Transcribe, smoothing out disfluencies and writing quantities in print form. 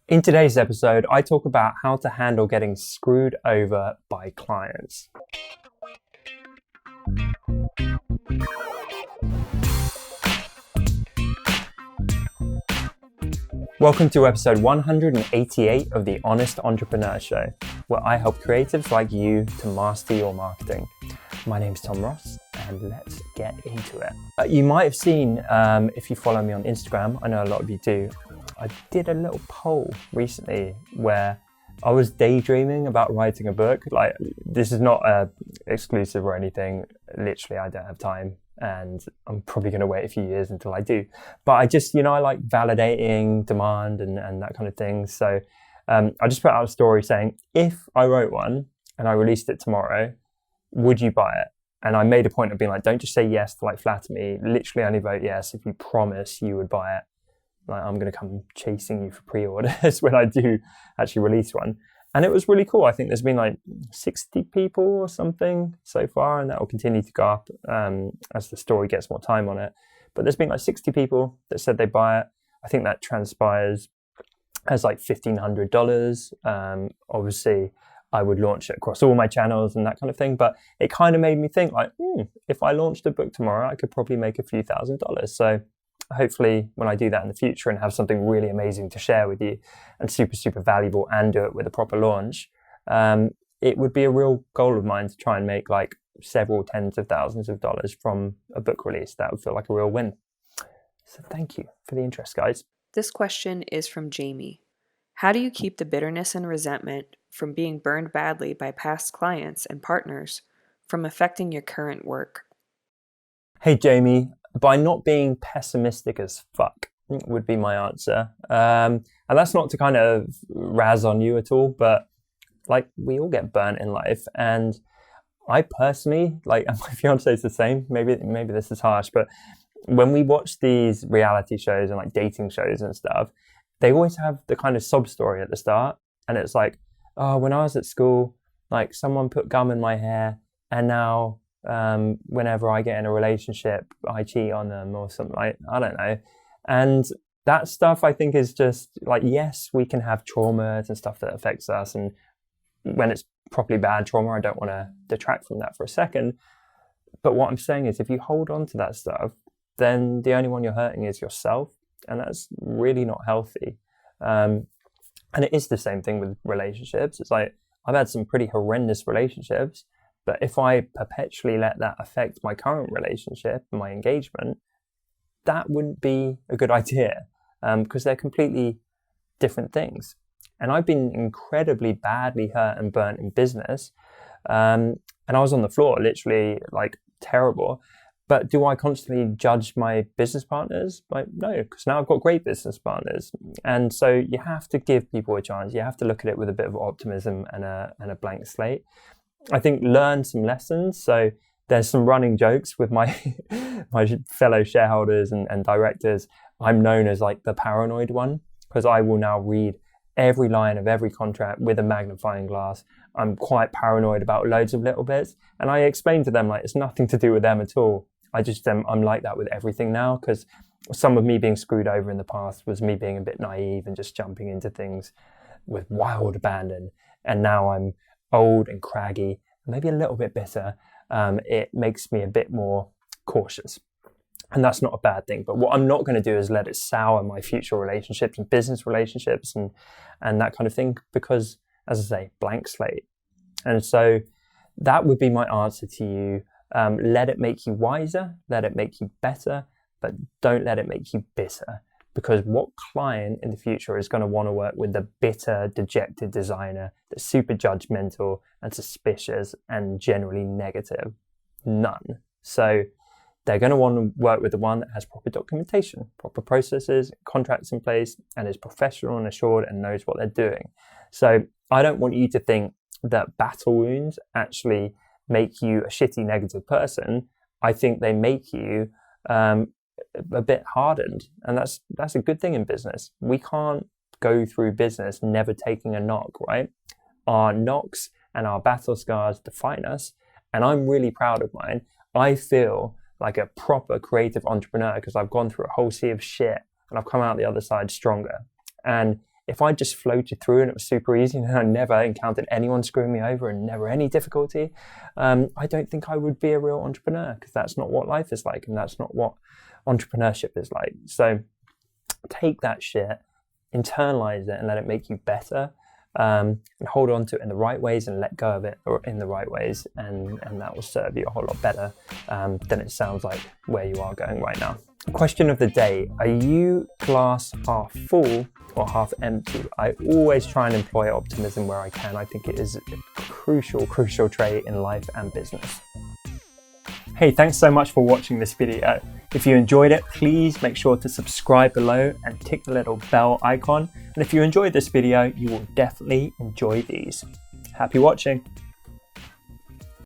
In today's episode, I talk about how to handle getting screwed over by clients. Welcome to episode 188 of the Honest Entrepreneur Show, where I help creatives like you to master your marketing. My name's Tom Ross, and let's get into it. You might have seen, if you follow me on Instagram, I know a lot of you do, I did a little poll recently where I was daydreaming about writing a book. Like, this is not exclusive or anything. Literally, I don't have time, and I'm probably going to wait a few years until I do. But I just, I like validating demand and that kind of thing. So I just put out a story saying, if I wrote one and I released it tomorrow, would you buy it? And I made a point of being like, don't just say yes to like flatter me. Literally only vote yes if you promise you would buy it. Like, I'm going to come chasing you for pre-orders when I do actually release one. And it was really cool. I think there's been like 60 people or something so far, and that will continue to go up as the story gets more time on it. But there's been like 60 people that said they buy it. I think that transpires as like $1,500. Obviously, I would launch it across all my channels and that kind of thing. But it kind of made me think like, if I launched a book tomorrow, I could probably make a few $1,000s. So hopefully when I do that in the future and have something really amazing to share with you and super, super valuable and do it with a proper launch, it would be a real goal of mine to try and make like several tens of thousands of dollars from a book release. That would feel like a real win. So thank you for the interest, guys. This question is from Jamie. How do you keep the bitterness and resentment from being burned badly by past clients and partners from affecting your current work? Hey, Jamie. By not being pessimistic as fuck would be my answer. And that's not to kind of razz on you at all, but like, we all get burnt in life. And I personally, like, and my fiance is the same. Maybe this is harsh, but when we watch these reality shows and like dating shows and stuff, they always have the kind of sob story at the start. And it's like, oh, when I was at school, like someone put gum in my hair, and now whenever I get in a relationship, I cheat on them or something, like, I don't know. And that stuff, I think, is just like, yes, we can have traumas and stuff that affects us. And when it's properly bad trauma, I don't want to detract from that for a second. But what I'm saying is, if you hold on to that stuff, then the only one you're hurting is yourself. And that's really not healthy. And it is the same thing with relationships. It's like, I've had some pretty horrendous relationships, but if I perpetually let that affect my current relationship and my engagement, that wouldn't be a good idea, because they're completely different things. And I've been incredibly badly hurt and burnt in business. And I was on the floor, literally like terrible. But do I constantly judge my business partners? Like, no, because now I've got great business partners. And so you have to give people a chance. You have to look at it with a bit of optimism and a blank slate. I think learn some lessons. So there's some running jokes with my my fellow shareholders and directors. I'm known as like the paranoid one, because I will now read every line of every contract with a magnifying glass. I'm quite paranoid about loads of little bits. And I explain to them, like, it's nothing to do with them at all. I'm like that with everything now, because some of me being screwed over in the past was me being a bit naive and just jumping into things with wild abandon. And now I'm old and craggy, maybe a little bit bitter. It makes me a bit more cautious. And that's not a bad thing. But what I'm not going to do is let it sour my future relationships and business relationships and that kind of thing, because, as I say, blank slate. And so that would be my answer to you. Let it make you wiser, let it make you better, but don't let it make you bitter. Because what client in the future is going to want to work with the bitter, dejected designer that's super judgmental and suspicious and generally negative? None. So they're going to want to work with the one that has proper documentation, proper processes, contracts in place, and is professional and assured and knows what they're doing. So I don't want you to think that battle wounds actually make you a shitty, negative person. I think they make you a bit hardened, and that's a good thing in business. We can't go through business never taking a knock, right? Our knocks and our battle scars define us, and I'm really proud of mine. I feel like a proper creative entrepreneur because I've gone through a whole sea of shit and I've come out the other side stronger. And if I just floated through and it was super easy and I never encountered anyone screwing me over and never any difficulty, I don't think I would be a real entrepreneur, because that's not what life is like and that's not what entrepreneurship is like. So take that shit, internalize it, and let it make you better, and hold on to it in the right ways and let go of it in the right ways, and that will serve you a whole lot better than it sounds like where you are going right now. Question of the day: are you glass half full or half empty? I always try and employ optimism where I can. I think it is a crucial trait in life and business. Hey, thanks so much for watching this video. If you enjoyed it, please make sure to subscribe below and tick the little bell icon. And if you enjoyed this video, you will definitely enjoy these. Happy watching.